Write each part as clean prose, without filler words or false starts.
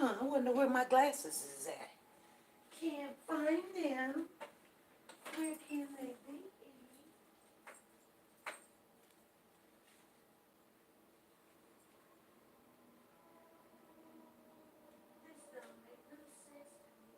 I wonder where my glasses is at. Can't find them. Where can they be? This don't make no sense to me.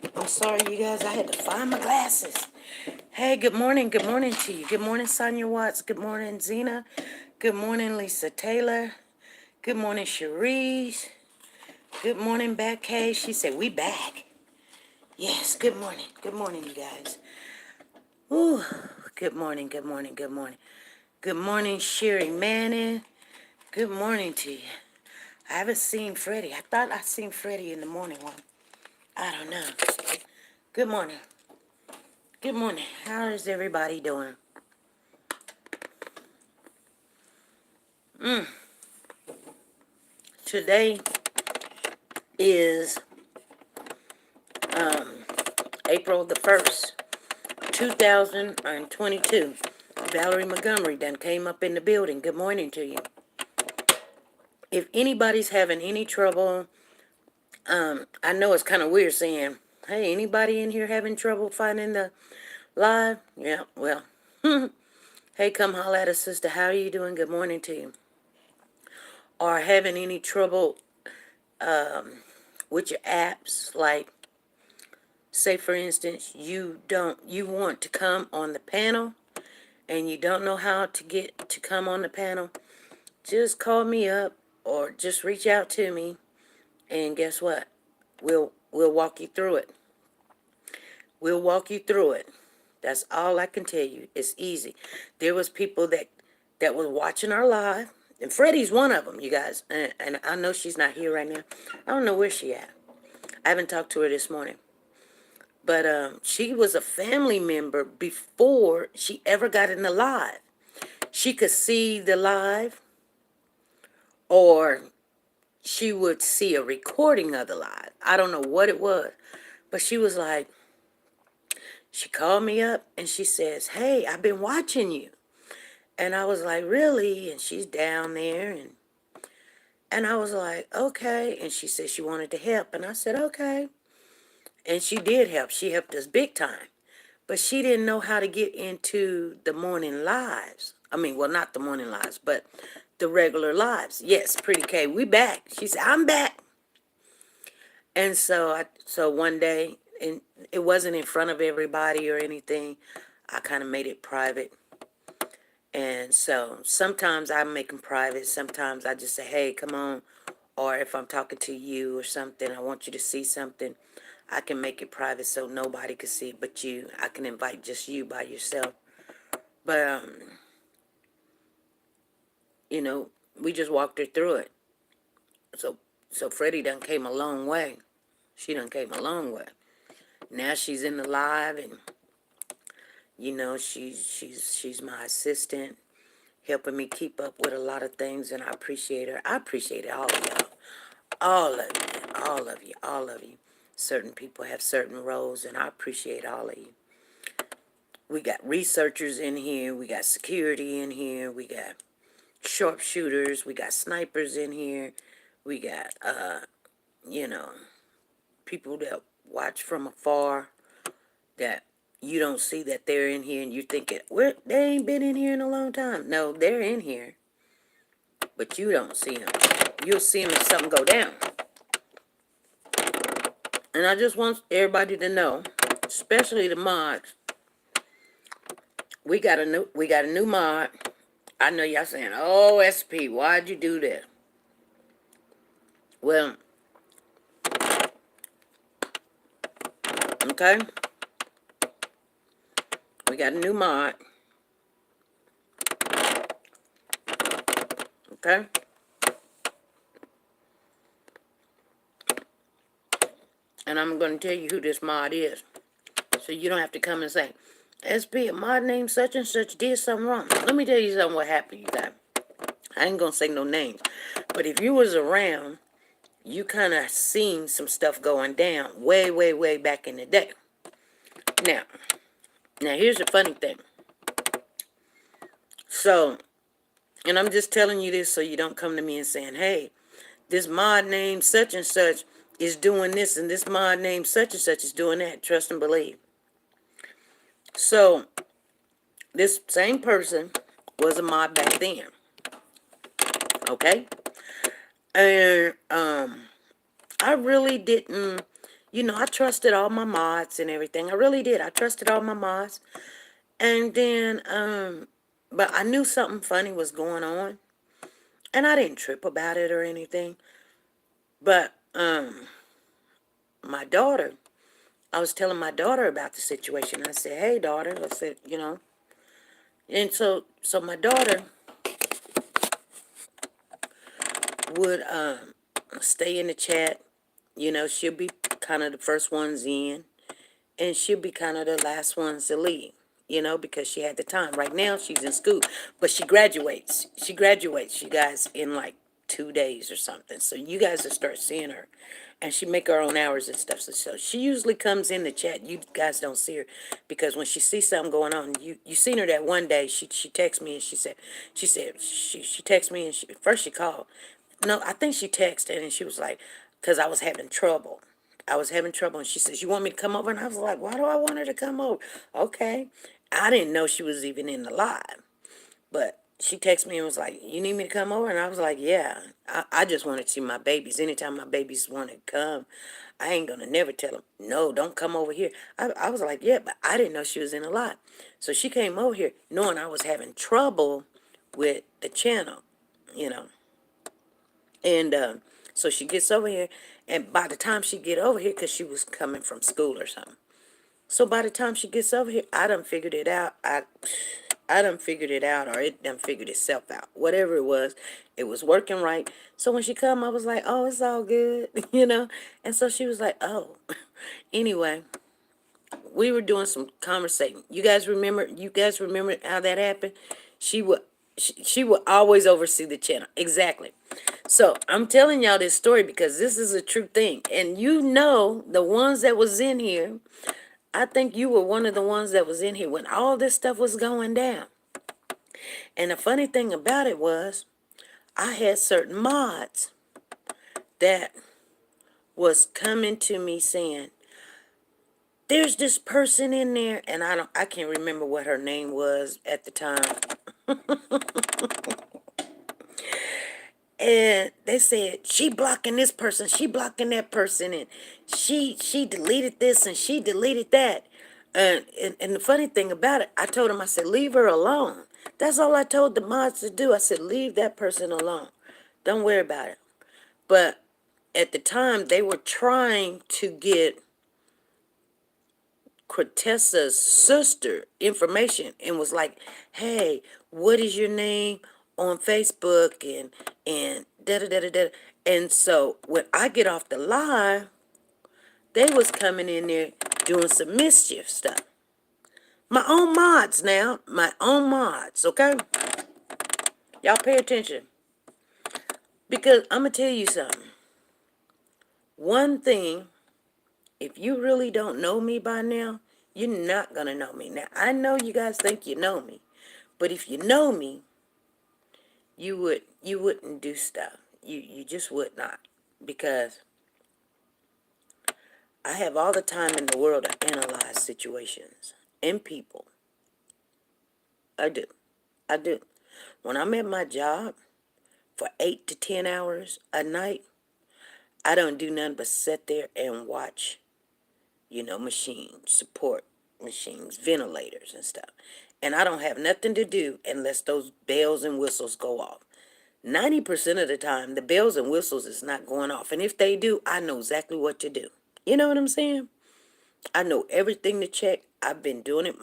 Oh, it's hot up here. I'm sorry, you guys. I had to find my glasses. Hey, good morning. Good morning to you. Good morning, Sonia Watts. Good morning, Zena. Good morning, Lisa Taylor. Good morning, Cherise. Good morning, back, Kay. She said, we back. Yes, good morning. Good morning, you guys. Ooh, good morning, good morning, good morning. Good morning, Sherry Manning. Good morning to you. I haven't seen Freddie. I thought I seen Freddie in the morning one. I don't know. Good morning. Good morning. How is everybody doing? Today is April the 1st, 2022. Valerie Montgomery done came up in the building. Good morning to you. If anybody's having any trouble, I know it's kind of weird saying, hey, anybody in here having trouble finding the live? Yeah, well, hey, come holla at us, sister. How are you doing? Good morning to you. Or having any trouble with your apps, like, say, for instance, you want to come on the panel and you don't know how to get to come on the panel, just call me up or just reach out to me, and guess what? We'll walk you through it. We'll walk you through it. That's all I can tell you. It's easy. There was people that was watching our live, and Freddie's one of them, you guys. And I know she's not here right now. I don't know where she at. I haven't talked to her this morning. But she was a family member before she ever got in the live. She could see the live, or she would see a recording of the live. I don't know what it was, but she was like, she called me up and she says, hey, I've been watching you. And I was like, really? And she's down there, and I was like, okay. And she said she wanted to help, and I said, okay. And she did help. She helped us big time. But she didn't know how to get into the morning lives. I mean, well, not the morning lives, but the regular lives. Yes, Pretty K, we back. She said, I'm back. And so one day, and it wasn't in front of everybody or anything. I kind of made it private. And so sometimes I make them private. Sometimes I just say, hey, come on. Or if I'm talking to you or something, I want you to see something, I can make it private so nobody can see it but you. I can invite just you by yourself. But, we just walked her through it. So Freddie done came a long way. She done came a long way. Now she's in the live, and, she's my assistant, helping me keep up with a lot of things, and I appreciate her. I appreciate all of y'all. All of you, all of you, all of you. Certain people have certain roles, and I appreciate all of you. We got researchers in here. We got security in here. We got sharpshooters. We got snipers in here. We got, people that watch from afar that you don't see that they're in here, and you thinking, well, they ain't been in here in a long time. No, they're in here, but you don't see them. You'll see them if something go down. And I just want everybody to know, especially the mods, we got a new mod. I know y'all saying, "Oh, SP, why'd you do that?" Well, okay, we got a new mod, Okay? And I'm going to tell you who this mod is. So you don't have to come and say, SB, a mod named such and such did something wrong. Let me tell you something what happened, you guys. I ain't going to say no names. But if you was around, you kind of seen some stuff going down way, way, way back in the day. Now here's the funny thing. So, and I'm just telling you this so you don't come to me and saying, hey, this mod named such and such is doing this, and this mod named such and such is doing that. Trust and believe. So, this same person was a mod back then. Okay? And I really didn't, I trusted all my mods and everything. I really did. I trusted all my mods. And then, but I knew something funny was going on. And I didn't trip about it or anything. But my daughter, I was telling my daughter about the situation. I said, hey, daughter, I said, And so my daughter would stay in the chat. She'll be kind of the first ones in. And she'll be kind of the last ones to leave. Because she had the time. Right now, she's in school. But she graduates. She graduates, you guys, in like 2 days or something. So you guys will start seeing her. And she make her own hours and stuff. So she usually comes in the chat. You guys don't see her. Because when she sees something going on, you seen her that one day. She texted me and she texted me and first she called. No, I think she texted and she was like, because I was having trouble. And she says, you want me to come over? And I was like, why do I want her to come over? Okay. I didn't know she was even in the live. But she texted me and was like, you need me to come over? And I was like, yeah. I just want to see my babies. Anytime my babies want to come, I ain't going to never tell them, no, don't come over here. I was like, yeah, but I didn't know she was in the live. So she came over here knowing I was having trouble with the channel, you know. And so she gets over here, and by the time she get over here, because she was coming from school or something. So by the time she gets over here, I done figured it out. I done figured it out, or it done figured itself out. Whatever it was working right. So when she come, I was like, oh, it's all good, And so she was like, oh. Anyway, we were doing some conversation. You guys remember how that happened? She would always oversee the channel. Exactly. So I'm telling y'all this story because this is a true thing. And the ones that was in here, I think you were one of the ones that was in here when all this stuff was going down. And the funny thing about it was, I had certain mods that was coming to me saying, there's this person in there, and I can't remember what her name was at the time. And they said, she blocking this person, she blocking that person, and she deleted this and she deleted that. And the funny thing about it, I told him, I said, leave her alone. That's all I told the mods to do. I said, leave that person alone. Don't worry about it. But at the time, they were trying to get Cortessa's sister information and was like, hey, what is your name on Facebook and da da da da da. And so when I get off the live, they was coming in there doing some mischief stuff. My own mods now, okay? Y'all pay attention. Because I'm going to tell you something. One thing, if you really don't know me by now, you're not going to know me. Now, I know you guys think you know me. But if you know me, you wouldn't do stuff. You just would not. Because I have all the time in the world to analyze situations and people. I do. When I'm at my job for 8 to 10 hours a night, I don't do nothing but sit there and watch, machines, support machines, ventilators and stuff. And I don't have nothing to do unless those bells and whistles go off. 90% of the time, the bells and whistles is not going off. And if they do, I know exactly what to do. You know what I'm saying? I know everything to check. I've been doing it,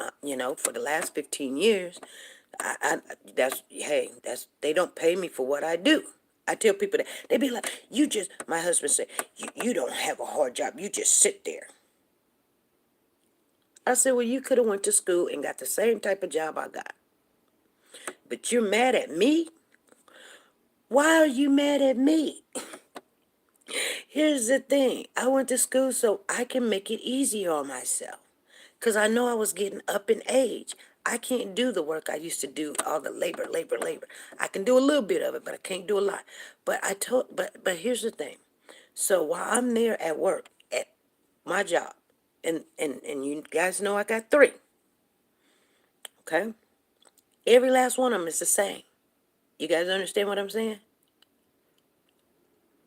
for the last 15 years. I they don't pay me for what I do. I tell people that. They be like, my husband said, you don't have a hard job. You just sit there. I said, well, you could have went to school and got the same type of job I got. But you're mad at me? Why are you mad at me? Here's the thing. I went to school so I can make it easier on myself. Because I know I was getting up in age. I can't do the work I used to do, all the labor. I can do a little bit of it, but I can't do a lot. But here's the thing. So while I'm there at work, at my job, and you guys know I got 3, okay? Every last one of them is the same. You guys understand what I'm saying?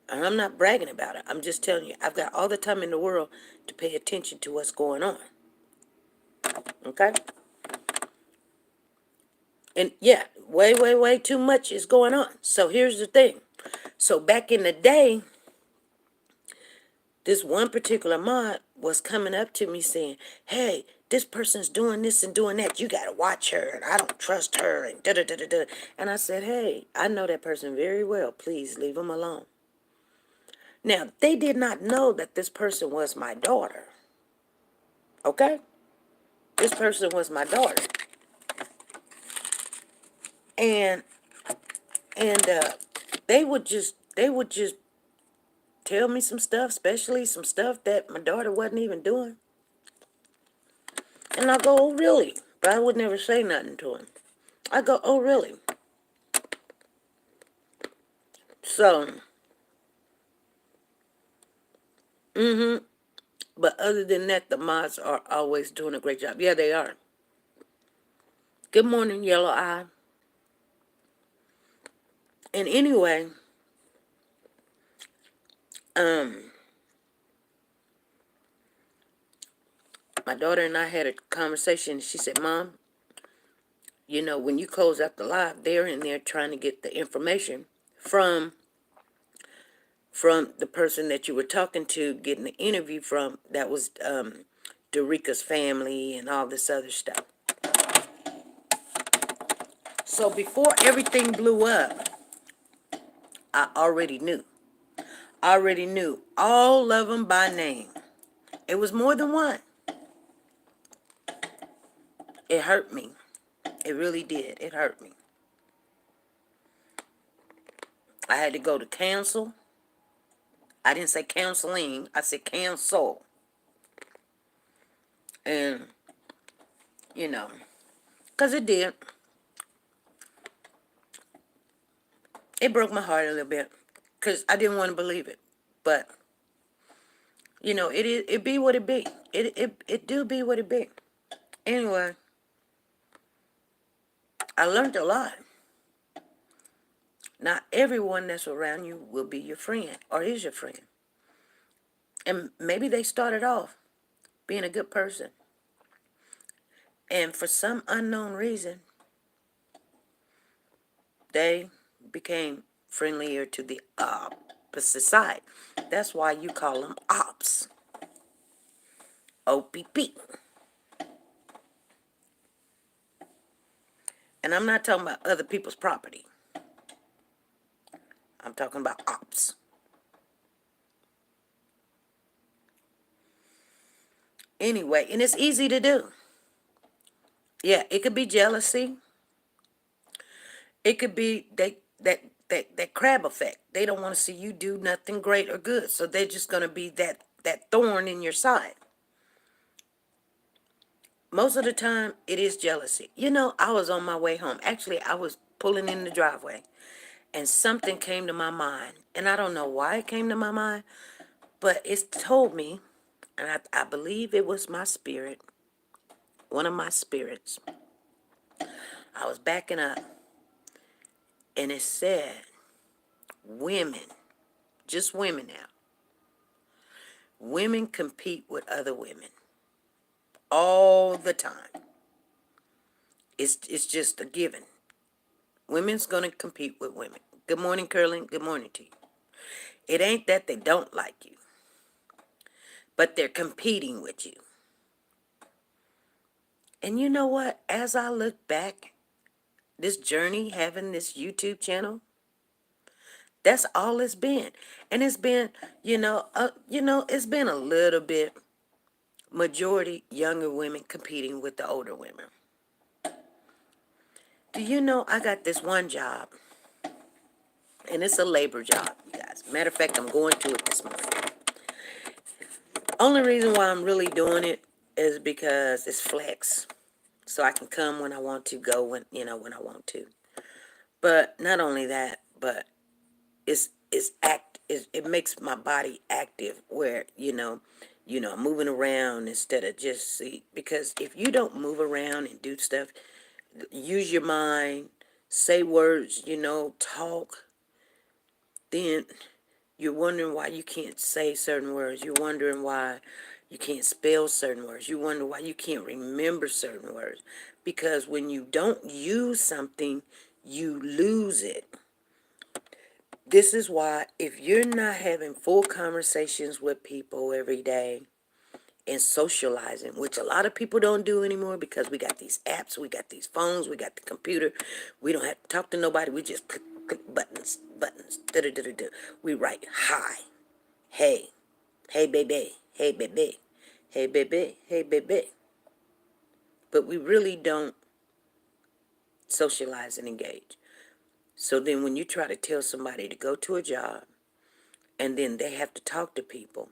And I'm not bragging about it. I'm just telling you, I've got all the time in the world to pay attention to what's going on. Okay? And yeah, way too much is going on. So here's the thing. So back in the day, this one particular mod was coming up to me saying, hey, this person's doing this and doing that. You got to watch her, and I don't trust her, and da-da-da-da-da. And I said, hey, I know that person very well. Please leave them alone. Now, they did not know that this person was my daughter. Okay? This person was my daughter. And they would just tell me some stuff, especially some stuff that my daughter wasn't even doing. And I go, oh, really? But I would never say nothing to him. I go, oh, really? So, but other than that, the mods are always doing a great job. Yeah, they are. Good morning, Yellow Eye. And anyway, my daughter and I had a conversation. She said, Mom, you know, when you close out the live, they're in there trying to get the information from the person that you were talking to, getting the interview from. That was Dorica's family and all this other stuff. So before everything blew up, I already knew. All of them by name. It was more than one. It hurt me. It really did. It hurt me. I had to go to counsel. I didn't say counseling. I said counsel. And, you know, because it did. It broke my heart a little bit. Because I didn't want to believe it. But, you know, it be what it be. It do be what it be. Anyway, I learned a lot. Not everyone that's around you will be your friend or is your friend. And maybe they started off being a good person. And for some unknown reason, they became friendlier to the opposite side. That's why you call them ops. OPP. And I'm not talking about other people's property. I'm talking about ops. Anyway, and it's easy to do. Yeah, it could be jealousy. It could be that crab effect. They don't want to see you do nothing great or good. So they're just going to be that thorn in your side. Most of the time, it is jealousy. You know, I was on my way home. Actually, I was pulling in the driveway. And something came to my mind. And I don't know why it came to my mind. But it told me, and I believe it was my spirit, one of my spirits. I was backing up. And it said, women, just women now. Women compete with other women. All the time. It's just a given. Women's going to compete with women. Good morning, Curling. Good morning to you. It ain't that they don't like you, but they're competing with you. And you know what? As I look back this journey, having this YouTube channel, that's all it's been. And it's been, it's been a little bit majority younger women competing with the older women. Do you know I got this one job, and it's a labor job, you guys. Matter of fact, I'm going to it this morning. Only reason why I'm really doing it is because it's flex. So I can come when I want to, go when I want to. But not only that, but it makes my body active where, I'm moving around instead of just see, because if you don't move around and do stuff, use your mind, say words, talk, then you're wondering why you can't say certain words. You're wondering why you can't spell certain words. You wonder why you can't remember certain words. Because when you don't use something, you lose it. This is why if you're not having full conversations with people every day and socializing, which a lot of people don't do anymore because we got these apps, we got these phones, we got the computer. We don't have to talk to nobody. We just click buttons, da-da-da-da-da. We write hi, hey, hey baby, hey baby, hey baby, hey baby. But we really don't socialize and engage. So then when you try to tell somebody to go to a job and then they have to talk to people,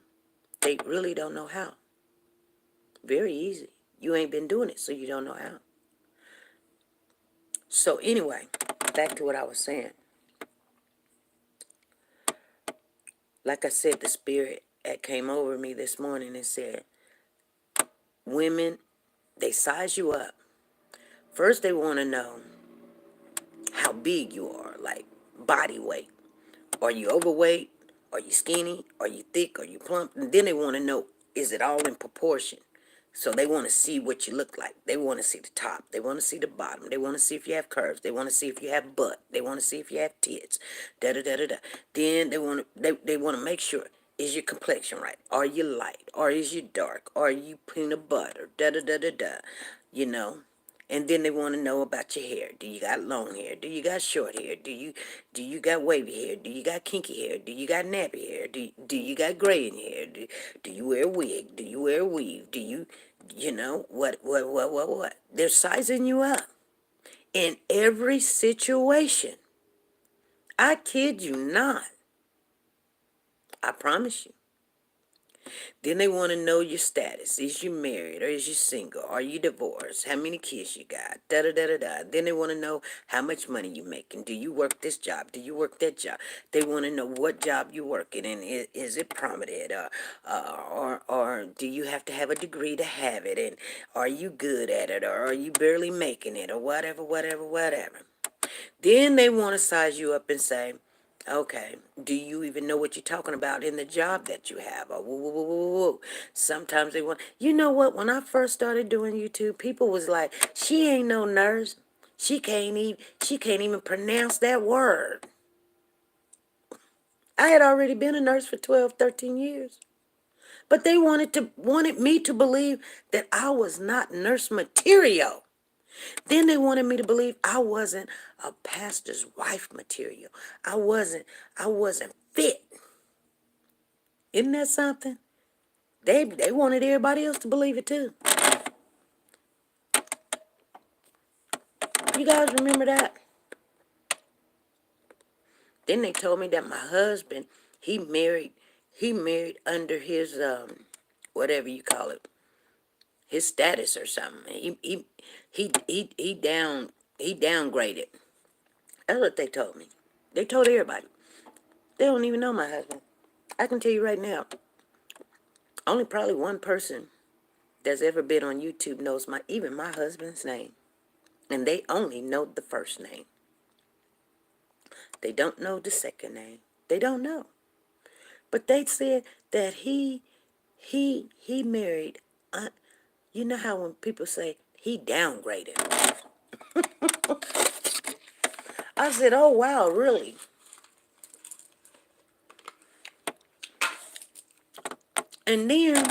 they really don't know how. Very easy. You ain't been doing it, so you don't know how. So anyway, back to what I was saying. Like I said, the spirit that came over me this morning and said, women, they size you up. First, they want to know how big you are, like body weight. Are you overweight? Are you skinny? Are you thick? Are you plump? And then they want to know, is it all in proportion? So they want to see what you look like. They want to see the top. They want to see the bottom. They want to see if you have curves. They want to see if you have butt. They want to see if you have tits. Da da da da da. Then they want to make sure, is your complexion right? Are you light? Or is you dark? Are you peanut butter? Da da da da da. You know. And then they want to know about your hair. Do you got long hair? Do you got short hair? Do you got wavy hair? Do you got kinky hair? Do you got nappy hair? Do you got gray in hair? Do you wear a wig? Do you wear a weave? Do you know what? They're sizing you up in every situation. I kid you not. I promise you. Then they want to know your status. Is you married or is you single? Are you divorced? How many kids you got? Da da da da da. Then they want to know how much money you making. Do you work this job? Do you work that job? They want to know what job you working in. Is it prominent? Or do you have to have a degree to have it? And are you good at it? Or are you barely making it? Or whatever. Then they want to size you up and say, okay, do you even know what you're talking about in the job that you have? Or woo, woo, woo, woo, woo. Sometimes they want, you know what? When I first started doing YouTube, people was like, she ain't no nurse. She can't even pronounce that word. I had already been a nurse for 12, 13 years. But they wanted me to believe that I was not nurse material. Then they wanted me to believe I wasn't a pastor's wife material. I wasn't fit. Isn't that something? They wanted everybody else to believe it too. You guys remember that? Then they told me that my husband, he married under his whatever you call it, his status or something. He downgraded. That's what they told me. They told everybody. They don't even know my husband. I can tell you right now, only probably one person that's ever been on YouTube knows even my husband's name. And they only know the first name. They don't know the second name. They don't know. But they said that he married, you know how when people say he downgraded. I said, oh wow, really? And then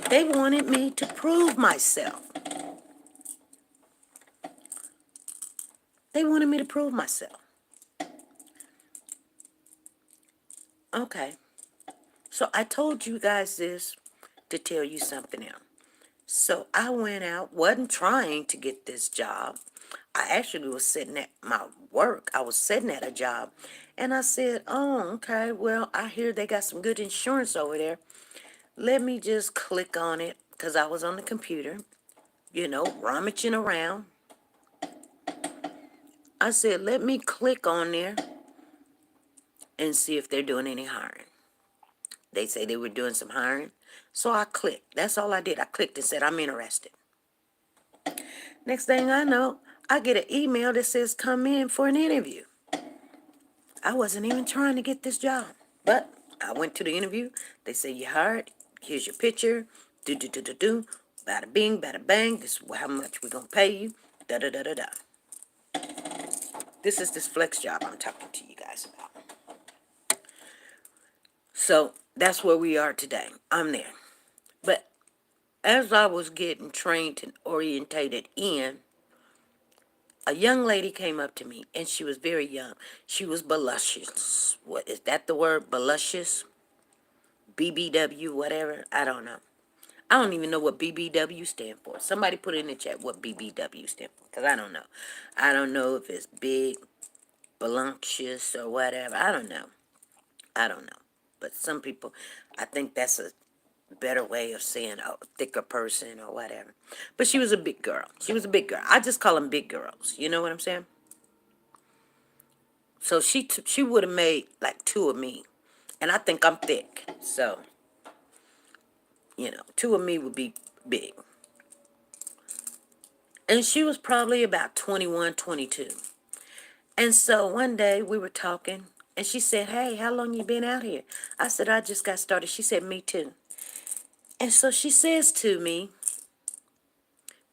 they wanted me to prove myself. They wanted me to prove myself. Okay. So I told you guys this to tell you something else. So I went out, wasn't trying to get this job. I actually was sitting at my work. I was sitting at a job. And I said, oh, okay, well, I hear they got some good insurance over there. Let me just click on it because I was on the computer, rummaging around. I said, let me click on there and see if they're doing any hiring. They say they were doing some hiring. So I clicked. That's all I did. I clicked and said, I'm interested. Next thing I know, I get an email that says, come in for an interview. I wasn't even trying to get this job. But I went to the interview. They say, you hired. Here's your picture. Do. Bada bing, bada bang. This is how much we're going to pay you. Da da da da da. This is this flex job I'm talking to you guys about. So that's where we are today. I'm there. But as I was getting trained and orientated in, a young lady came up to me, and she was very young. She was voluptuous. What is that the word? Voluptuous? BBW, whatever? I don't know. I don't even know what BBW stand for. Somebody put in the chat what BBW stand for, because I don't know. I don't know if it's big, voluptuous, or whatever. I don't know. But some people, I think that's a better way of saying a thicker person or whatever. But she was a big girl. I just call them big girls. You know what I'm saying? So she would have made like two of me. And I think I'm thick. So, two of me would be big. And she was probably about 21, 22. And so one day we were talking, and she said, hey, how long you been out here? I said, I just got started. She said, me too. And so she says to me,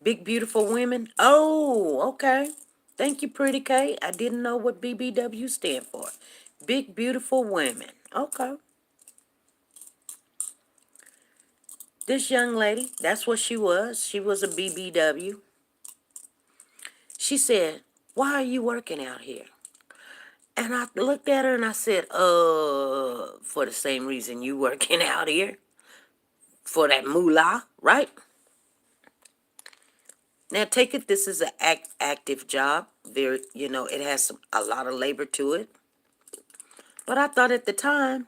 big, beautiful women. Oh, okay. Thank you, Pretty Kate. I didn't know what BBW stand for. Big, beautiful women. Okay. This young lady, that's what she was. She was a BBW. She said, why are you working out here? And I looked at her and I said, for the same reason you working out here. For that moolah, right? Now take it, this is an active job. Very, it has a lot of labor to it. But I thought at the time,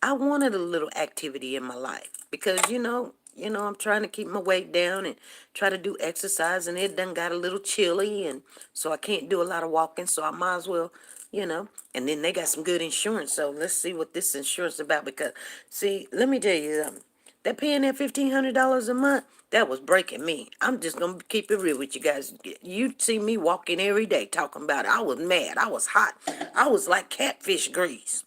I wanted a little activity in my life because, I'm trying to keep my weight down and try to do exercise, and it done got a little chilly, and so I can't do a lot of walking, so I might as well, and then they got some good insurance, so let's see what this insurance is about because, see, let me tell you something. That paying that $1,500 a month, that was breaking me. I'm just going to keep it real with you guys. You see me walking every day talking about it. I was mad. I was hot. I was like catfish grease.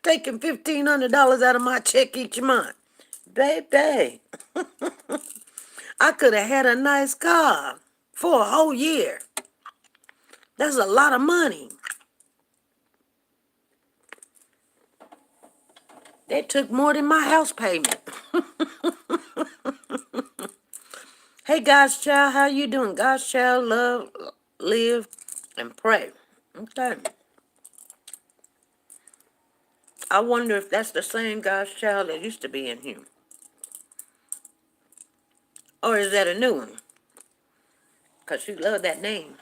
Taking $1,500 out of my check each month. Baby, I could have had a nice car for a whole year. That's a lot of money. They took more than my house payment. Hey, God's child, how you doing? God's child, love, live, and pray. Okay. I wonder if that's the same God's child that used to be in here. Or is that a new one? Because she loved that name.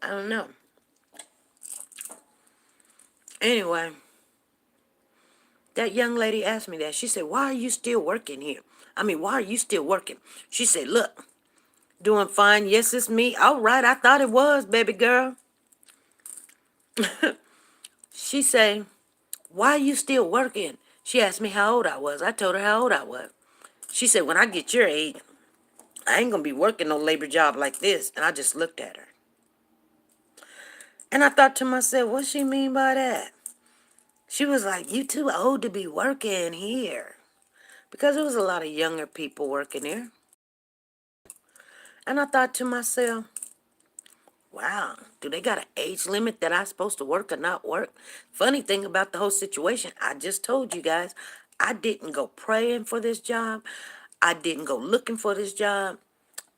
I don't know. Anyway, that young lady asked me that. She said, why are you still working here? Why are you still working? She said, look, doing fine. Yes, it's me. All right, I thought it was, baby girl. She said, why are you still working? She asked me how old I was. I told her how old I was. She said, when I get your age, I ain't going to be working no labor job like this. And I just looked at her. And I thought to myself, what she mean by that? She was like, you too old to be working here. Because there was a lot of younger people working there. And I thought to myself, wow, do they got an age limit that I'm supposed to work or not work? Funny thing about the whole situation, I just told you guys, I didn't go praying for this job. I didn't go looking for this job.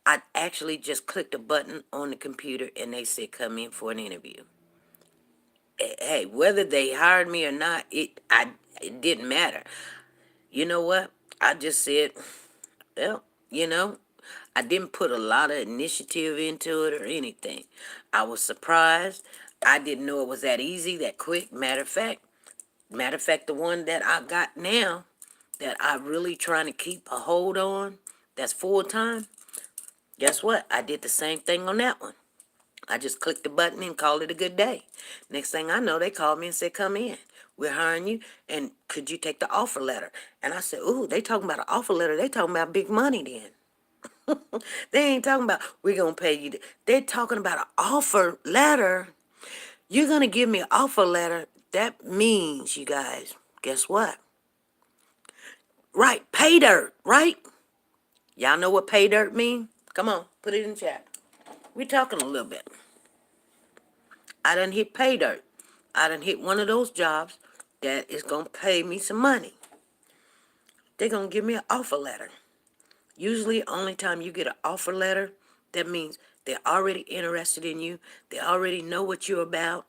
I actually just clicked a button on the computer and they said, come in for an interview. Hey, whether they hired me or not, it didn't matter. You know what? I just said, well, you know, I didn't put a lot of initiative into it or anything. I was surprised. I didn't know it was that easy, that quick. Matter of fact, the one that I got now, that I really trying to keep a hold on, that's full time. Guess what? I did the same thing on that one. I just clicked the button and called it a good day. Next thing I know, they called me and said, come in. We're hiring you, and could you take the offer letter? And I said, ooh, they talking about an offer letter. They talking about big money then. They ain't talking about, we're going to pay you. They're talking about an offer letter. You're going to give me an offer letter. That means, you guys, guess what? Right, pay dirt, right? Y'all know what pay dirt mean? Come on, put it in chat. We're talking a little bit. I done hit pay dirt. I done hit one of those jobs that is going to pay me some money. They're going to give me an offer letter. Usually, only time you get an offer letter, that means they're already interested in you. They already know what you're about.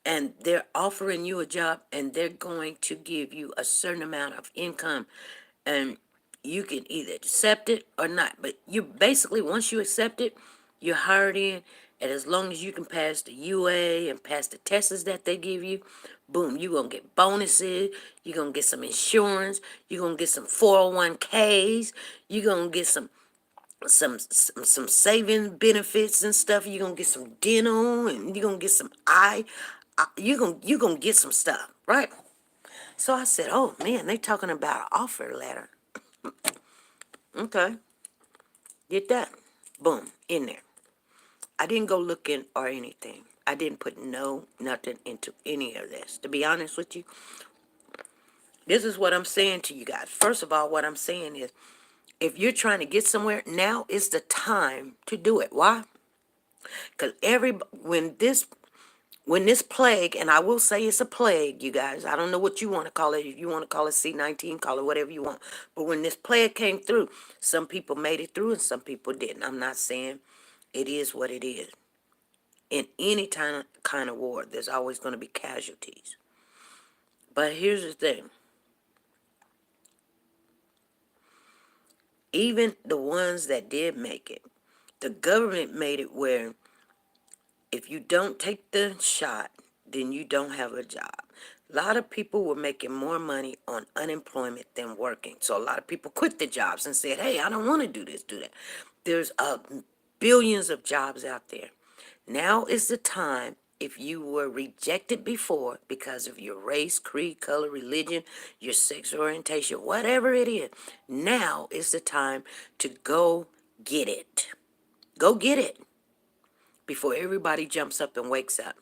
And they're offering you a job, and they're going to give you a certain amount of income. And you can either accept it or not. But you basically, once you accept it, you're hired in. And as long as you can pass the UA and pass the tests that they give you, boom, you're going to get bonuses. You're going to get some insurance. You're going to get some 401ks. You're going to get some saving benefits and stuff. You're going to get some dental, and you're going to get some you're gonna get some stuff, right? So I said, oh man, they talking about an offer letter. Okay, get that. Boom, in there. I didn't go looking or anything. I didn't put nothing into any of this. To be honest with you, this is what I'm saying to you guys. First of all, what I'm saying is, if you're trying to get somewhere, now is the time to do it. Why? Because when this plague, and I will say it's a plague, you guys. I don't know what you want to call it. If you want to call it C-19, call it whatever you want. But when this plague came through, some people made it through and some people didn't. I'm not saying it is what it is. In any kind of war, there's always going to be casualties. But here's the thing. Even the ones that did make it, the government made it where if you don't take the shot, then you don't have a job. A lot of people were making more money on unemployment than working. So a lot of people quit the jobs and said, hey, I don't want to do this, do that. There's billions of jobs out there. Now is the time, if you were rejected before because of your race, creed, color, religion, your sexual orientation, whatever it is, now is the time to go get it. Go get it before everybody jumps up and wakes up.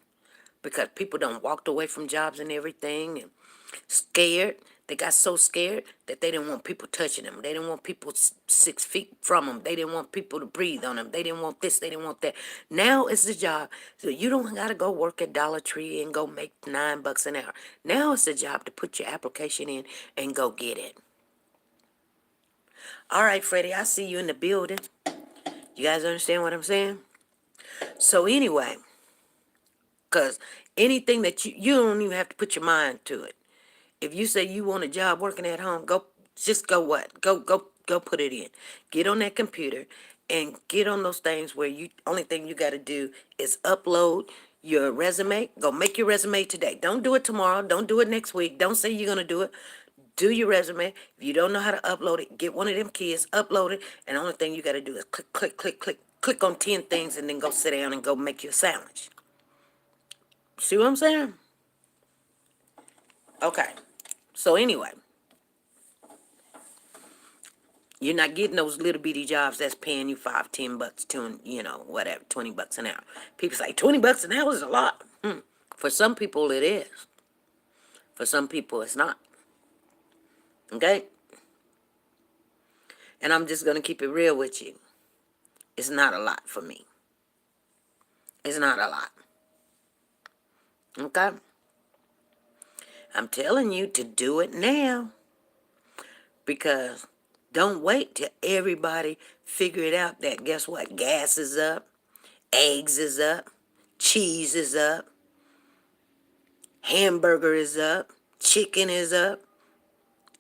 Because people done walked away from jobs and everything and scared. They got so scared that they didn't want people touching them. They didn't want people 6 feet from them. They didn't want people to breathe on them. They didn't want this. They didn't want that. Now it's the job. So you don't got to go work at Dollar Tree and go make $9 an hour. Now it's the job to put your application in and go get it. All right, Freddie, I see you in the building. You guys understand what I'm saying? So anyway, because anything that you don't even have to put your mind to it. If you say you want a job working at home, just go what? Go put it in. Get on that computer and get on those things where only thing you got to do is upload your resume. Go make your resume today. Don't do it tomorrow. Don't do it next week. Don't say you're going to do it. Do your resume. If you don't know how to upload it, get one of them kids, upload it, and the only thing you got to do is click on 10 things and then go sit down and go make your sandwich. See what I'm saying? Okay. So anyway, you're not getting those little bitty jobs that's paying you $5, $10, whatever, $20 an hour. People say $20 an hour is a lot. For some people, it is. For some people, it's not. Okay? And I'm just gonna keep it real with you. It's not a lot for me. It's not a lot. Okay? I'm telling you to do it now, because Don't wait till everybody figure it out that guess what? Gas is up, eggs is up, cheese is up, hamburger is up, chicken is up.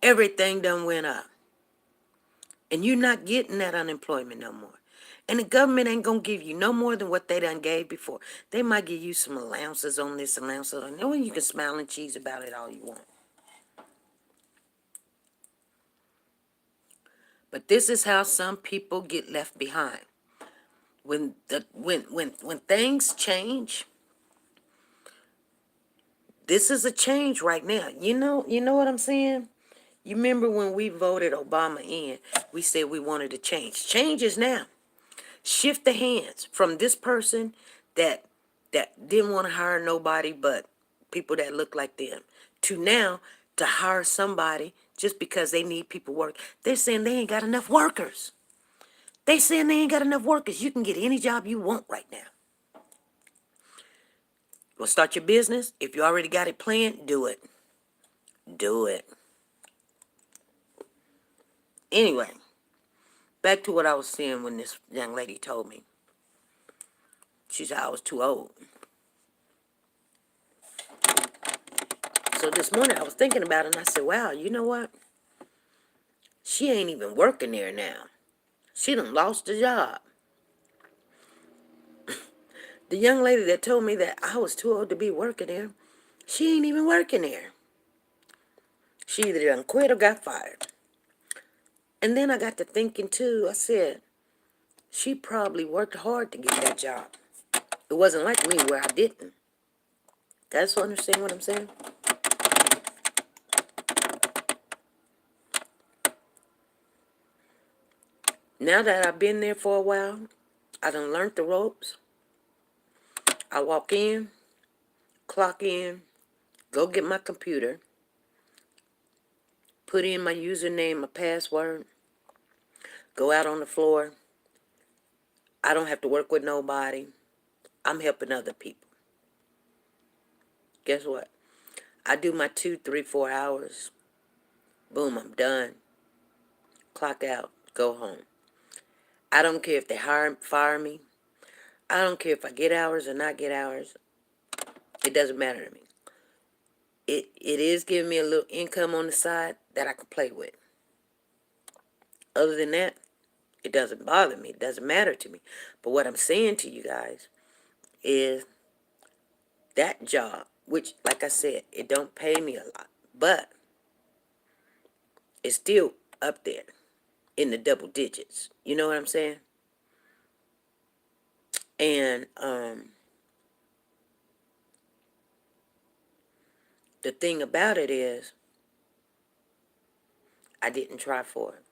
Everything done went up. And you're not getting that unemployment no more. And the government ain't going to give you no more than what they done gave before. They might give you some allowances on this, allowances on that. Well, you can smile and cheese about it all you want. But this is how some people get left behind. When things change, this is a change right now. You know what I'm saying? You remember when we voted Obama in, we said we wanted to change. Change is now. Shift the hands from this person that didn't want to hire nobody but people that look like them to now to hire somebody just because they need people work. They're saying they ain't got enough workers. They saying they ain't got enough workers. You can get any job you want right now. Well, start your business. If you already got it planned, do it. Do it. Anyway, back to what I was saying when this young lady told me. She said I was too old. So this morning I was thinking about it and I said, wow, you know what? She ain't even working there now. She done lost the job. The young lady that told me that I was too old to be working there, she ain't even working there. She either done quit or got fired. And then I got to thinking too, I said, she probably worked hard to get that job. It wasn't like me where I didn't. Guys understand what I'm saying? Now that I've been there for a while, I done learned the ropes. I walk in, clock in, go get my computer, put in my username, my password, go out on the floor. I don't have to work with nobody. I'm helping other people. Guess what? I do my 2, 3, 4 hours. Boom, I'm done. Clock out, go home. I don't care if they fire me. I don't care if I get hours or not get hours. It doesn't matter to me. It is giving me a little income on the side that I can play with. Other than that, it doesn't bother me. It doesn't matter to me. But what I'm saying to you guys is that job, which, like I said, it don't pay me a lot, but it's still up there in the double digits. You know what I'm saying? And the thing about it is, I didn't try for it.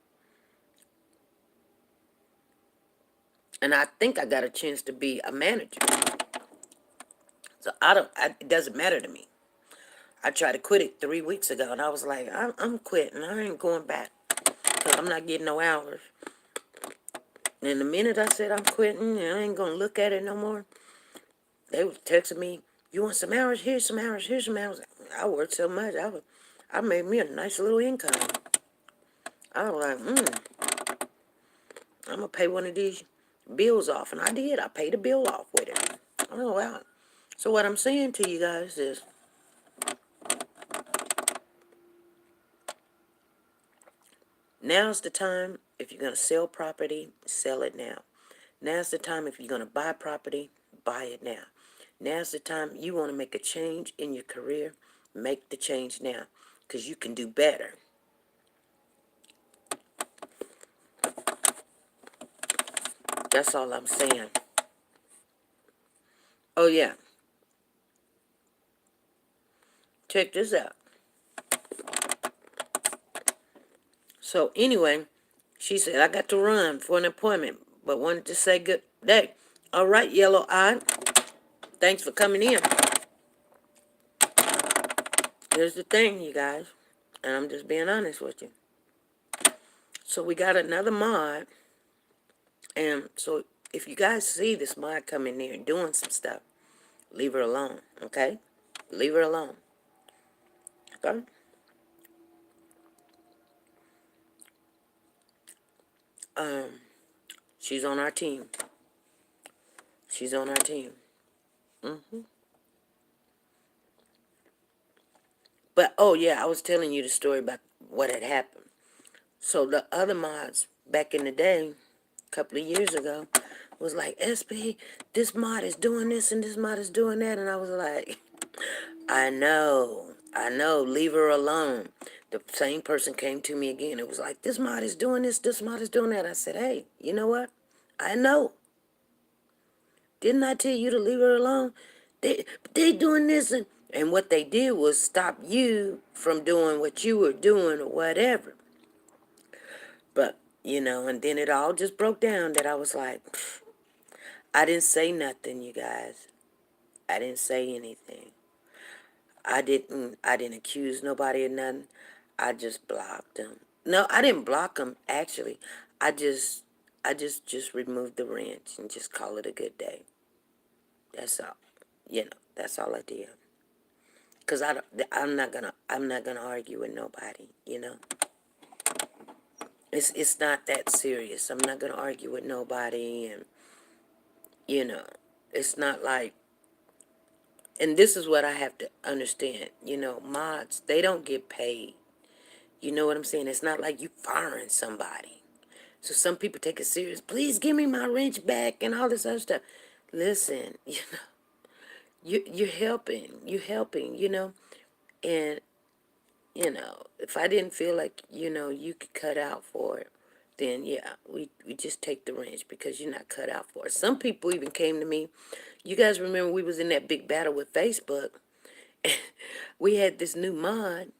And I think I got a chance to be a manager. So it doesn't matter to me. I tried to quit it 3 weeks ago, and I was like, I'm quitting. I ain't going back because I'm not getting no hours. And the minute I said I'm quitting and I ain't going to look at it no more, they was texting me, you want some hours? Here's some hours. Here's some hours. I worked so much. I made me a nice little income. I was like, I'm going to pay one of these bills off. And I did. I paid a bill off with it. Oh, wow. So what I'm saying to you guys is, now's the time. If you're going to sell property, sell it now. Now's the time. If you're going to buy property, buy it now. Now's the time you want to make a change in your career, make the change now, because you can do better. That's all I'm saying. Oh, yeah. Check this out. So, anyway, she said, I got to run for an appointment, but wanted to say good day. All right, Yellow Eye. Thanks for coming in. Here's the thing, you guys, and I'm just being honest with you. So, we got another mod, and so if you guys see this mod coming in there and doing some stuff, leave her alone, okay? Leave her alone, okay? She's on our team. She's on our team. But, oh yeah, I was telling you the story about what had happened. So the other mods back in the day, a couple of years ago, was like, SP, this mod is doing this and this mod is doing that. And I was like, I know, leave her alone. The same person came to me again. It was like, this mod is doing this mod is doing that. I said, hey, you know what? I know. Didn't I tell you to leave her alone? They doing this, and what they did was stop you from doing what you were doing or whatever. But, and then it all just broke down that I was like, I didn't say nothing, you guys. I didn't say anything. I didn't accuse nobody of nothing. I just blocked them. No, I didn't block them, actually. I just removed the wrench and just call it a good day. That's all. That's all I did. Cause I'm not gonna argue with nobody. It's not that serious. I'm not gonna argue with nobody, and you know, it's not like. And this is what I have to understand. Mods, they don't get paid. You know what I'm saying? It's not like you firing somebody. So some people take it serious. Please give me my wrench back and all this other stuff. Listen, you're helping. You're helping. And if I didn't feel like, you could cut out for it, then yeah, we just take the wrench because you're not cut out for it. Some people even came to me. You guys remember we was in that big battle with Facebook. We had this new mod,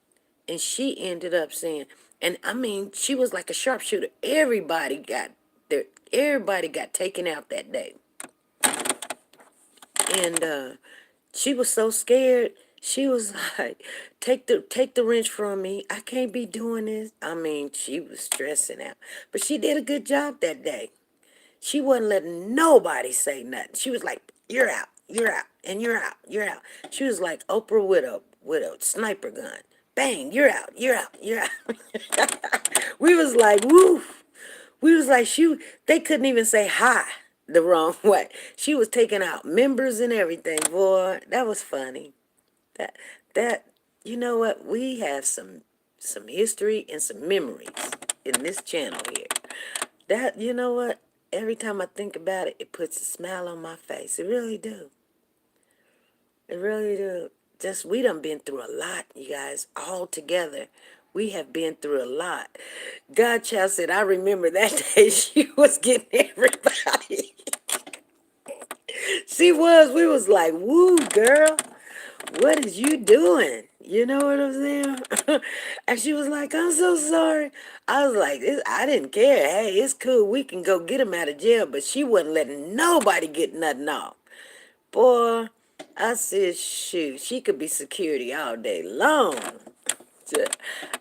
and she ended up saying, and I mean, she was like a sharpshooter. Everybody got taken out that day. And she was so scared. She was like, take the wrench from me. I can't be doing this. I mean, she was stressing out. But she did a good job that day. She wasn't letting nobody say nothing. She was like, you're out, and you're out, you're out. She was like Oprah with a sniper gun. Bang, you're out, you're out, you're out. We was like, woo. We was like, they couldn't even say hi the wrong way. She was taking out members and everything, boy. That was funny. That that you know what? We have some history and some memories in this channel here. That, you know what? Every time I think about it, it puts a smile on my face. It really do. It really do. Just, we done been through a lot, you guys, all together. We have been through a lot. Godchild said, I remember that day she was getting everybody. She was. We was like, woo, girl. What is you doing? You know what I'm saying? And she was like, I'm so sorry. I was like, I didn't care. Hey, it's cool. We can go get him out of jail. But she wasn't letting nobody get nothing off. Boy, I said, shoot, she could be security all day long.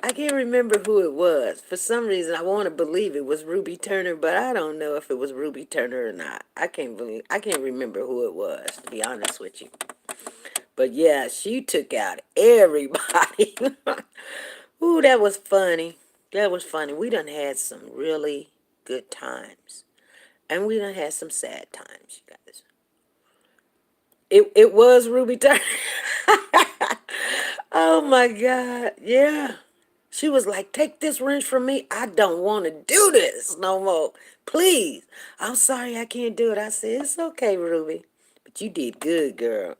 I can't remember who it was. For some reason, I want to believe it was Ruby Turner, but I don't know if it was Ruby Turner or not. I can't remember who it was, to be honest with you. But yeah, she took out everybody. Ooh, that was funny. That was funny. We done had some really good times. And we done had some sad times, you guys. It was Ruby Turner. Oh my God. Yeah. She was like, take this wrench from me. I don't want to do this no more. Please. I'm sorry I can't do it. I said, it's okay, Ruby. But you did good, girl.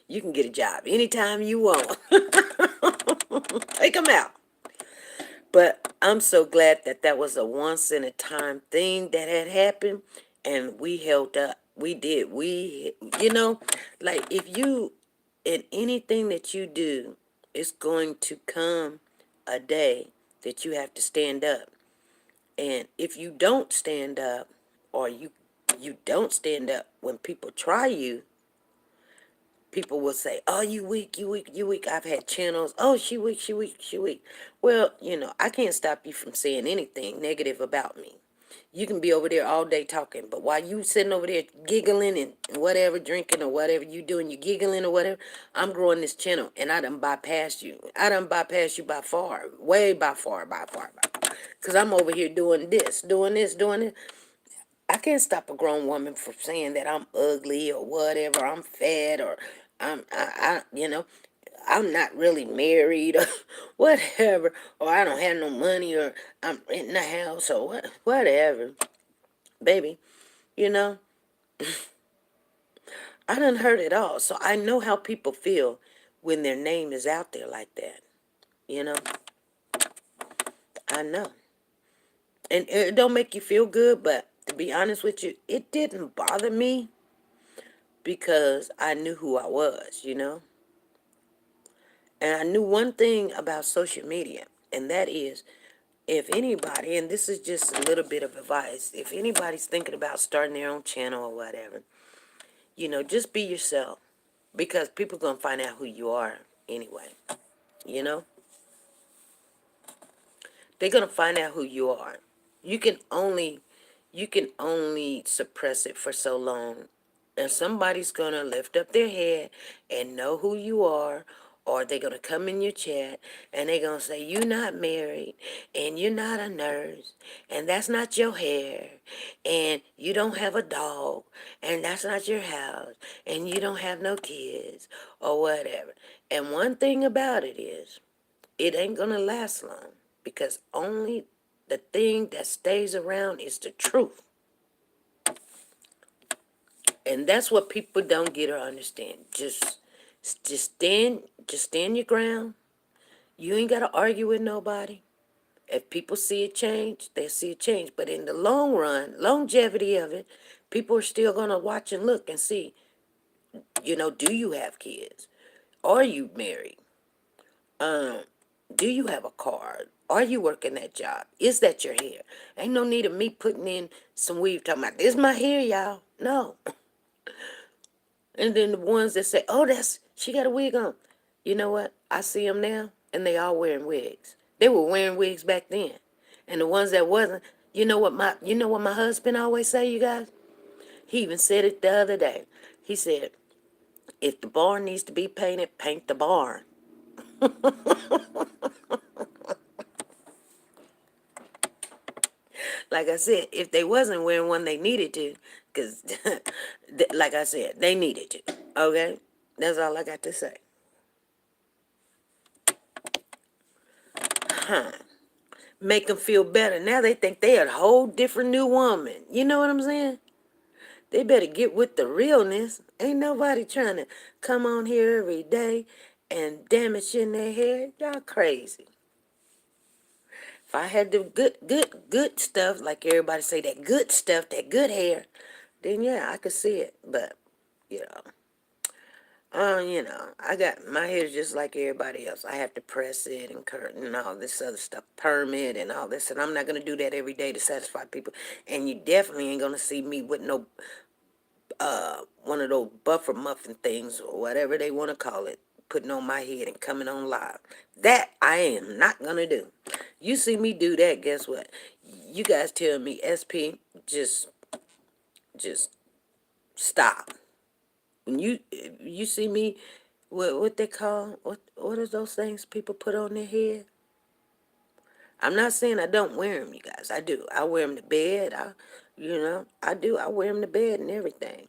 You can get a job anytime you want. Take them out. But I'm so glad that was a once-in-a-time thing that had happened. And we held up. We did. Like if you, in anything that you do, it's going to come a day that you have to stand up. And if you don't stand up, or you don't stand up when people try you, people will say, oh, you weak, you weak, you weak. I've had channels, oh, she weak, she weak, she weak. Well, I can't stop you from saying anything negative about me. You can be over there all day talking, but while you sitting over there giggling and whatever, drinking or whatever you doing, you giggling or whatever, I'm growing this channel, and I done bypassed you. I done bypassed you by far, way by far, by far. Because I'm over here doing this, doing this, doing it. I can't stop a grown woman from saying that I'm ugly or whatever, I'm fat or I'm not really married or whatever, or I don't have no money or I'm in the house or whatever. Baby, you know, I done heard it all. So I know how people feel when their name is out there like that. You know, I know. And it don't make you feel good, but to be honest with you, it didn't bother me because I knew who I was, you know? And I knew one thing about social media, and that is if anybody, and this is just a little bit of advice, if anybody's thinking about starting their own channel or whatever, just be yourself because people going to find out who you are anyway, you know? They're going to find out who you are. You can only suppress it for so long. And somebody's going to lift up their head and know who you are, or they're going to come in your chat and they're going to say, you're not married, and you're not a nurse, and that's not your hair, and you don't have a dog, and that's not your house, and you don't have no kids, or whatever. And one thing about it is, it ain't going to last long because only the thing that stays around is the truth. And that's what people don't get or understand. Just stand your ground. You ain't gotta argue with nobody. If people see a change, they see a change. But in the long run, longevity of it, people are still gonna watch and look and see, do you have kids? Are you married? Do you have a car? Are you working that job? Is that your hair? Ain't no need of me putting in some weave talking about this my hair, y'all. No. And then the ones that say, oh, she got a wig on. You know what? I see them now, and they all wearing wigs. They were wearing wigs back then. And the ones that wasn't, you know what my husband always say, you guys? He even said it the other day. He said, if the barn needs to be painted, paint the barn. Like I said, if they wasn't wearing one, they needed to. Because, like I said, they needed to. Okay? That's all I got to say. Make them feel better. Now they think they a whole different new woman. You know what I'm saying? They better get with the realness. Ain't nobody trying to come on here every day and damage in their hair. Y'all crazy. If I had the good stuff, like everybody say, that good stuff, that good hair, then yeah, I could see it. But, you know. I got my hair just like everybody else. I have to press it and curtain and all this other stuff, permit and all this, and I'm not gonna do that every day to satisfy people. And you definitely ain't gonna see me with no one of those buffer muffin things or whatever they want to call it, putting on my head and coming on live. That I am not gonna do. You see me do that, guess what? You guys tell me, SP, just stop. When you see me, what they call, what are those things people put on their head? I'm not saying I don't wear them, you guys. I do. I wear them to bed. I do. I wear them to bed and everything.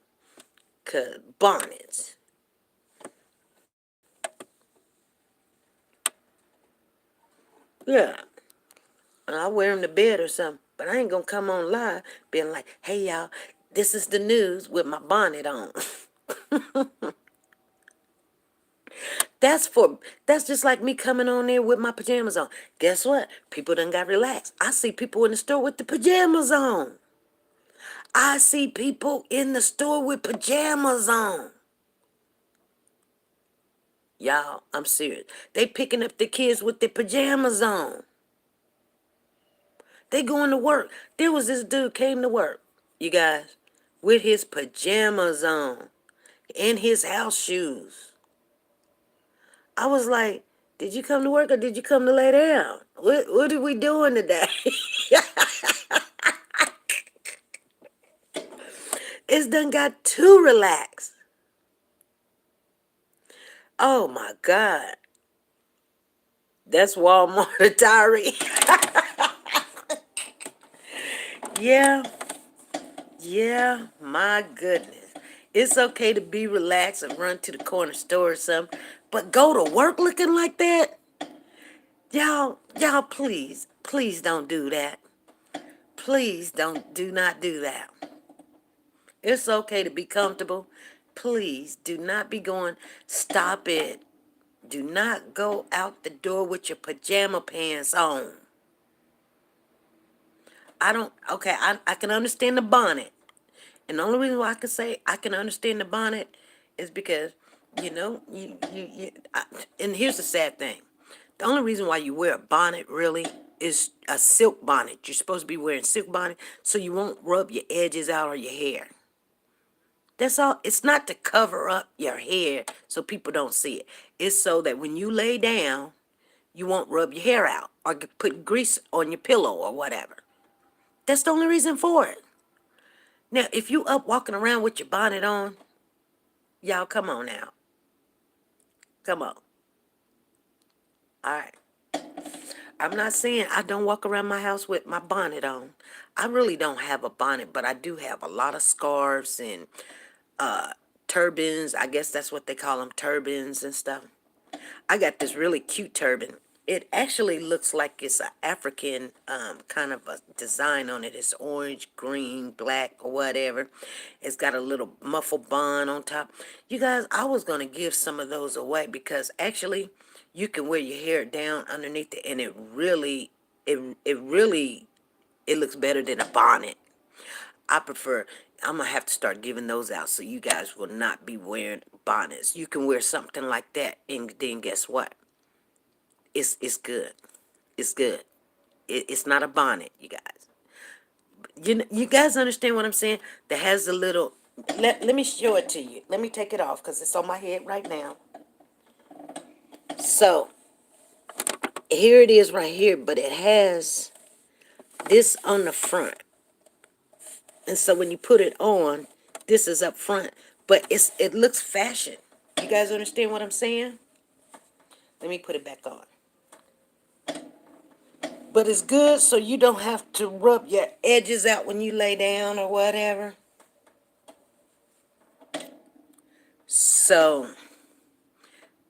Cause bonnets. Yeah, and I wear them to bed or something. But I ain't gonna come on live being like, "Hey y'all, this is the news with my bonnet on." That's just like me coming on there with my pajamas on. Guess what? People done got relaxed. I see people in the store with the pajamas on. I see people in the store with pajamas on. Y'all, I'm serious. They picking up the kids with their pajamas on. They going to work. There was this dude came to work, you guys, with his pajamas on and his house shoes. I was like, did you come to work or did you come to lay down? What are we doing today? It's done got too relaxed. Oh my God. That's Walmart Atari. Yeah, yeah, my goodness. It's okay to be relaxed and run to the corner store or something, but go to work looking like that? Y'all, please, please don't do that. Please do not do that. It's okay to be comfortable. Please do not be going, stop it. Do not go out the door with your pajama pants on. I can understand the bonnet. And the only reason why I can say I can understand the bonnet is because, and here's the sad thing. The only reason why you wear a bonnet really is a silk bonnet. You're supposed to be wearing silk bonnet so you won't rub your edges out or your hair. That's all. It's not to cover up your hair so people don't see it. It's so that when you lay down, you won't rub your hair out or put grease on your pillow or whatever. That's the only reason for it. Now, if you up walking around with your bonnet on, y'all come on now. Come on. All right. I'm not saying I don't walk around my house with my bonnet on. I really don't have a bonnet, but I do have a lot of scarves and turbans. I guess that's what they call them, turbans and stuff. I got this really cute turban. It actually looks like it's an African kind of a design on it. It's orange, green, black, or whatever. It's got a little muffle bun on top. You guys, I was going to give some of those away because actually you can wear your hair down underneath it and it looks better than a bonnet. I prefer, I'm going to have to start giving those out so you guys will not be wearing bonnets. You can wear something like that and then guess what? It's good. It's good. It's not a bonnet, you guys. You guys understand what I'm saying? That has a little. Let me show it to you. Let me take it off because it's on my head right now. So here it is right here, but it has this on the front, and so when you put it on, this is up front, but it looks fashion. You guys understand what I'm saying? Let me put it back on. But it's good so you don't have to rub your edges out when you lay down or whatever. So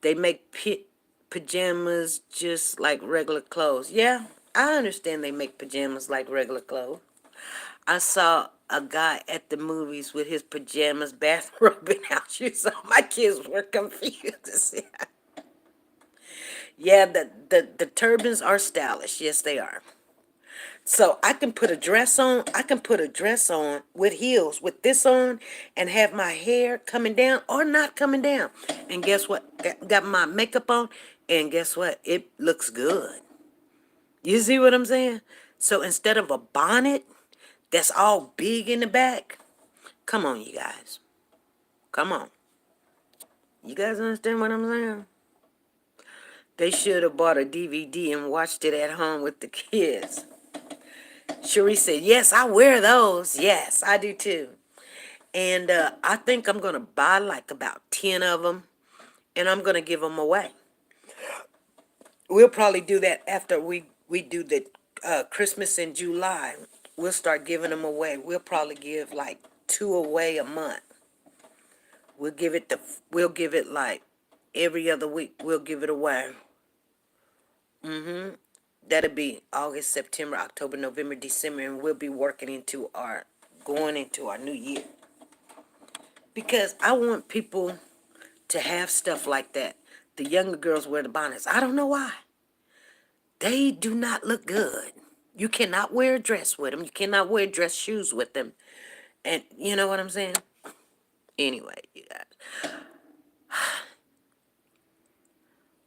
they make pajamas just like regular clothes. Yeah, I understand they make pajamas like regular clothes. I saw a guy at the movies with his pajamas, bathrobe, and house shoes. So my kids were confused. Yeah, the turbans are stylish. Yes, they are. So I can put a dress on. I can put a dress on with heels with this on and have my hair coming down or not coming down. And guess what? Got my makeup on and guess what? It looks good. You see what I'm saying? So instead of a bonnet that's all big in the back, come on, you guys. Come on. You guys understand what I'm saying? They should have bought a DVD and watched it at home with the kids. Cherie said, yes, I wear those. Yes, I do too. And I think I'm going to buy like about 10 of them and I'm going to give them away. We'll probably do that after we do the Christmas in July. We'll start giving them away. We'll probably give like 2 away a month. We'll give it like every other week. We'll give it away. That'll be August, September, October, November, December, and we'll be going into our new year. Because I want people to have stuff like that. The younger girls wear the bonnets. I don't know why. They do not look good. You cannot wear a dress with them. You cannot wear dress shoes with them. And you know what I'm saying? Anyway, you guys,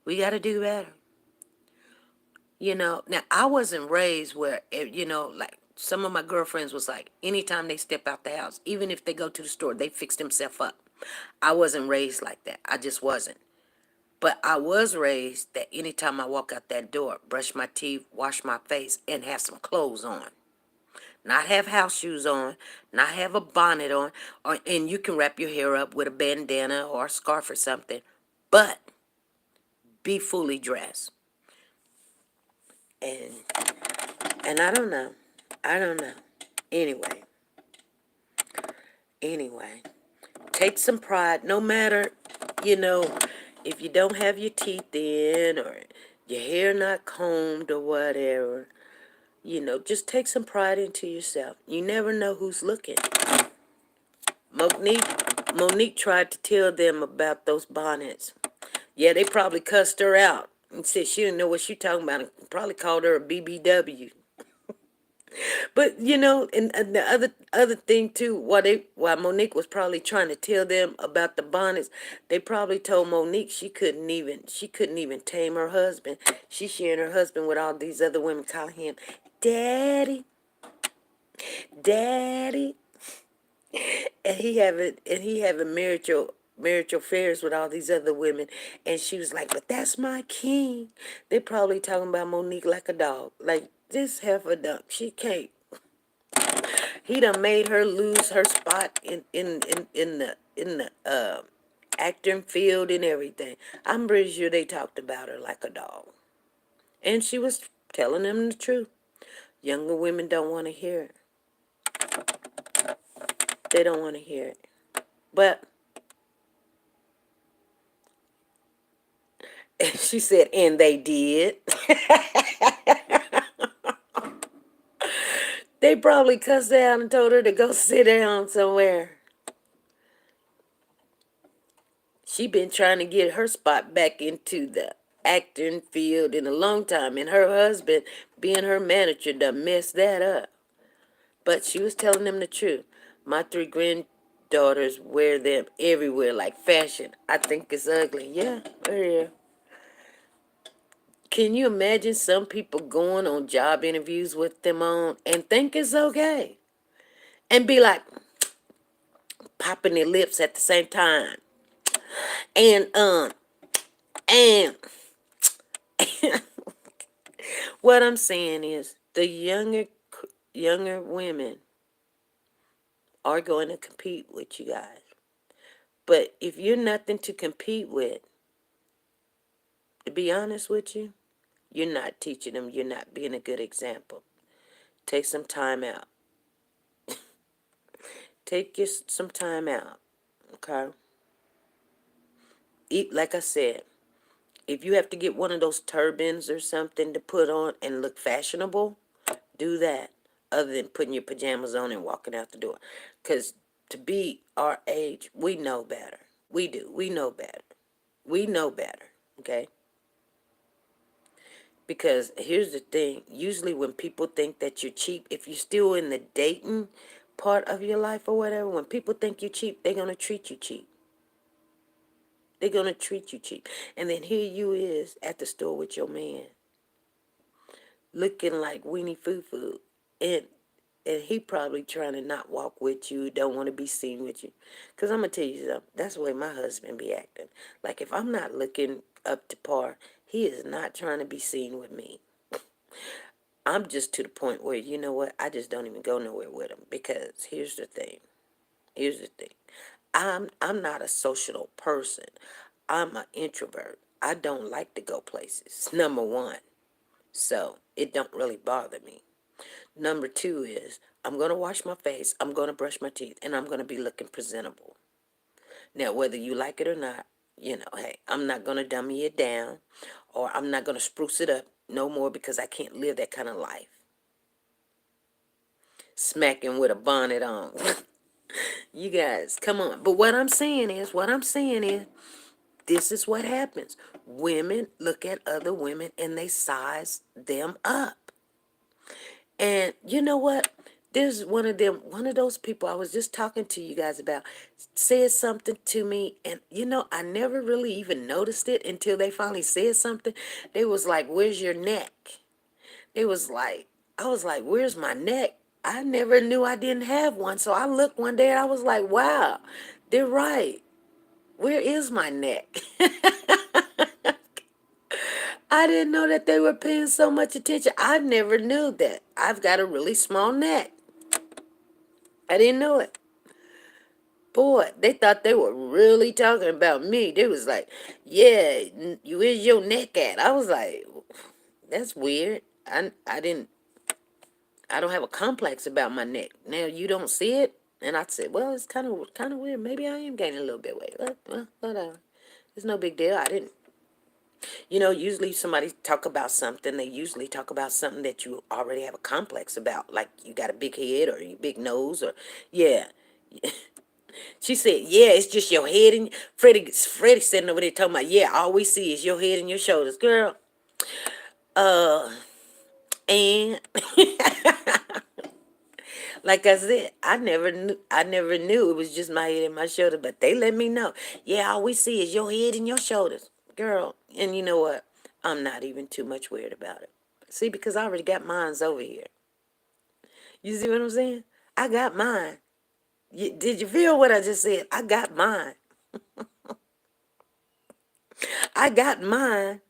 we got to do better. Now I wasn't raised where, like some of my girlfriends was like, anytime they step out the house, even if they go to the store, they fix themselves up. I wasn't raised like that. I just wasn't. But I was raised that anytime I walk out that door, brush my teeth, wash my face, and have some clothes on. Not have house shoes on, not have a bonnet on, and you can wrap your hair up with a bandana or a scarf or something, but be fully dressed. And I don't know. I don't know. Anyway, anyway, take some pride. No matter, you know, if you don't have your teeth in or your hair not combed or whatever, you know, just take some pride into yourself. You never know who's looking. Monique tried to tell them about those bonnets. Yeah, they probably cussed her out and said she didn't know what she talking about and probably called her a BBW. But you know, and the other thing too, while Monique was probably trying to tell them about the bonnets, they probably told Monique she couldn't even tame her husband. She sharing her husband with all these other women, calling him daddy, daddy, and he having marital affairs with all these other women, and she was like, but that's my king. They probably talking about Monique like a dog, like this heifer dump. She can't. He done made her lose her spot in the acting field and everything. I'm pretty sure they talked about her like a dog, and she was telling them the truth. Younger women don't want to hear it. They don't want to hear it. But she said, and they did. They probably cussed her out and told her to go sit down somewhere. She been trying to get her spot back into the acting field in a long time, and her husband, being her manager, done messed that up. But she was telling them the truth. My 3 granddaughters wear them everywhere like fashion. I think it's ugly. Yeah, yeah. Can you imagine some people going on job interviews with them on and think it's okay? And be like popping their lips at the same time. And and what I'm saying is the younger women are going to compete with you guys. But if you're nothing to compete with, to be honest with you, you're not teaching them. You're not being a good example. Take some time out. Some time out. Okay? Eat, like I said, if you have to get one of those turbans or something to put on and look fashionable, do that. Other than putting your pajamas on and walking out the door. Because to be our age, we know better. We do. We know better. We know better. Okay? Because here's the thing. Usually when people think that you're cheap, if you're still in the dating part of your life or whatever, when people think you're cheap, they're going to treat you cheap. They're going to treat you cheap. And then here you is at the store with your man, looking like Weenie Foo Foo. And he probably trying to not walk with you, don't want to be seen with you. Because I'm going to tell you something. That's the way my husband be acting. Like, if I'm not looking up to par, he is not trying to be seen with me. I'm just to the point where, you know what, I just don't even go nowhere with him. Because here's the thing. Here's the thing. I'm not a social person. I'm an introvert. I don't like to go places, number one. So it don't really bother me. Number two is I'm going to wash my face, I'm going to brush my teeth, and I'm going to be looking presentable. Now, whether you like it or not, you know, hey, I'm not going to dummy it down or I'm not going to spruce it up no more because I can't live that kind of life. Smacking with a bonnet on. You guys, come on. But what I'm saying is, this is what happens. Women look at other women and they size them up. And you know what? There's one of those people I was just talking to you guys about, said something to me, and I never really even noticed it until they finally said something. They was like, "Where's your neck?" I was like, "Where's my neck?" I never knew I didn't have one. So I looked one day and I was like, "Wow, they're right. Where is my neck?" I didn't know that they were paying so much attention. I never knew that. I've got a really small neck. I didn't know it. Boy, they thought they were really talking about me. They was like, "Yeah, where's your neck at?" I was like, "That's weird." I didn't. I don't have a complex about my neck. Now you don't see it, and I said, well, it's kind of weird. Maybe I am gaining a little bit of weight. Well, whatever. It's no big deal. I didn't. Usually somebody talk about something. They usually talk about something that you already have a complex about, like you got a big head or your big nose, or yeah. She said, yeah, it's just your head and Freddie sitting over there talking about, yeah, all we see is your head and your shoulders, girl. Uh, and like I said, I never knew it was just my head and my shoulder, but they let me know. Yeah, all we see is your head and your shoulders, girl. And you know what? I'm not even too much weird about it. See, because I already got mines over here. You see what I'm saying? I got mine. Did you feel what I just said? I got mine. I got mine.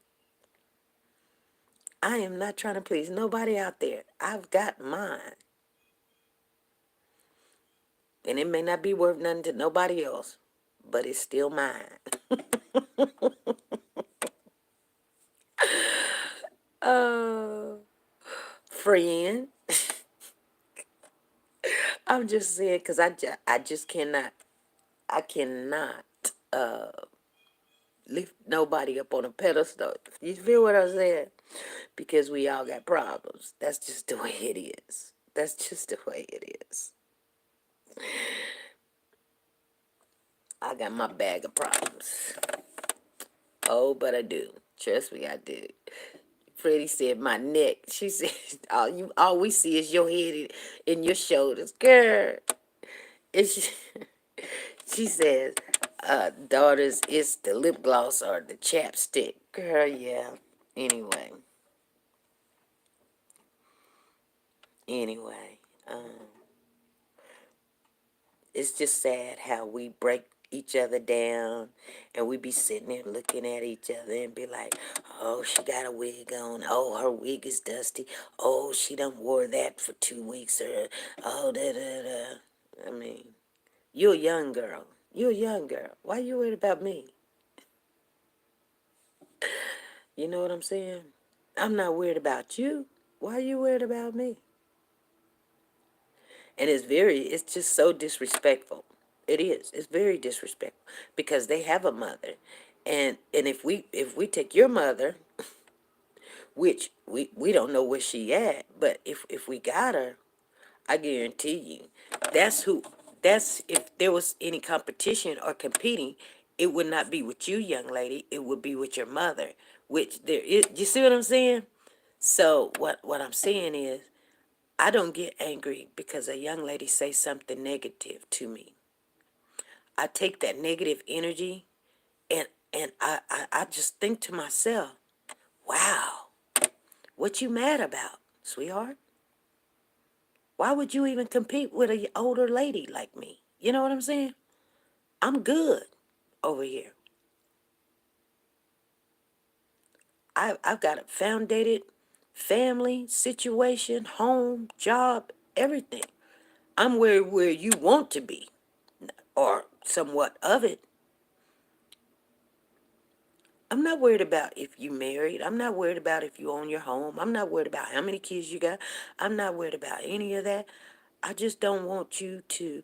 I am not trying to please nobody out there. I've got mine. And it may not be worth nothing to nobody else, but it's still mine. Oh, friend. I'm just saying because I just cannot uh, lift nobody up on a pedestal. You feel what I'm saying? Because we all got problems. That's just the way it is. That's just the way it is. I got my bag of problems. Oh, but I do. Trust me, I do. Freddie said my neck. She said all we see is your head and your shoulders, girl. And she says, daughters, it's the lip gloss or the chapstick, girl. Yeah. Anyway, anyway, it's just sad how we break each other down and we be sitting there looking at each other and be like, oh, she got a wig on, oh, her wig is dusty, oh, she done wore that for 2 weeks, or oh, da da da. I mean, you're a young girl. You're a young girl. Why you worried about me? You know what I'm saying? I'm not worried about you. Why are you worried about me? And it's just so disrespectful. It is. It's very disrespectful because they have a mother. And if we take your mother, which we don't know where she at, but if we got her, I guarantee you, that's who that's if there was any competition or competing, it would not be with you, young lady. It would be with your mother, which there is. You see what I'm saying? So what I'm saying is, I don't get angry because a young lady say something negative to me. I take that negative energy and I just think to myself, wow, what you mad about, sweetheart? Why would you even compete with an older lady like me? You know what I'm saying? I'm good over here. I've got a founded family, situation, home, job, everything. I'm where you want to be, or somewhat of it. I'm not worried about if you married. I'm not worried about if you own your home. I'm not worried about how many kids you got. I'm not worried about any of that. I just don't want you to.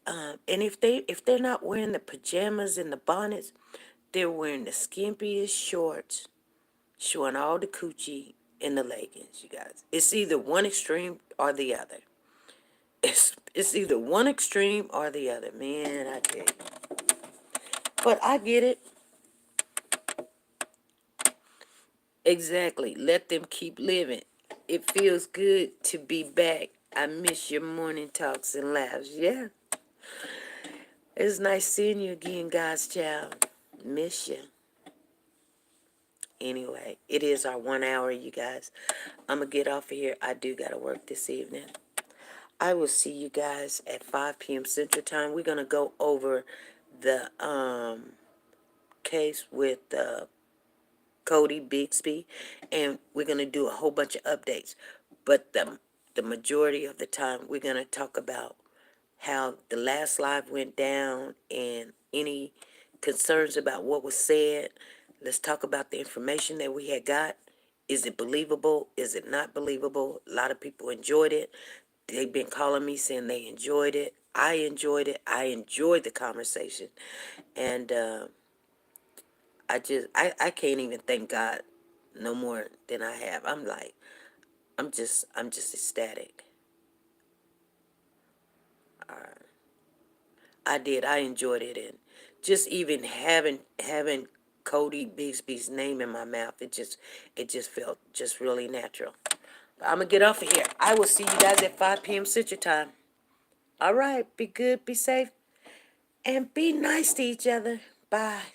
And if they're not wearing the pajamas and the bonnets, they're wearing the skimpiest shorts, showing all the coochie and the leggings. You guys, it's either one extreme or the other. It's either one extreme or the other. Man, I tell you. But I get it. Exactly. Let them keep living. It feels good to be back. I miss your morning talks and laughs. Yeah. It's nice seeing you again, God's child. Miss you. Anyway, it is our 1 hour, you guys. I'm going to get off of here. I do got to work this evening. I will see you guys at 5 p.m. Central Time. We're going to go over the case with Cody Bixby, and we're going to do a whole bunch of updates. But the majority of the time, we're going to talk about how the last live went down and any concerns about what was said. Let's talk about the information that we had got Is it believable? Is it not believable? A lot of people enjoyed it. They've been calling me saying they enjoyed it. I enjoyed it. I enjoyed the conversation. And I can't even thank God no more than I have. I'm like, I'm just ecstatic. I did. I enjoyed it, and just even having Cody Bigsby's name in my mouth, it just felt just really natural. But I'm gonna get off of here. I will see you guys at 5 p.m. Central Time. All right. Be good. Be safe, and be nice to each other. Bye.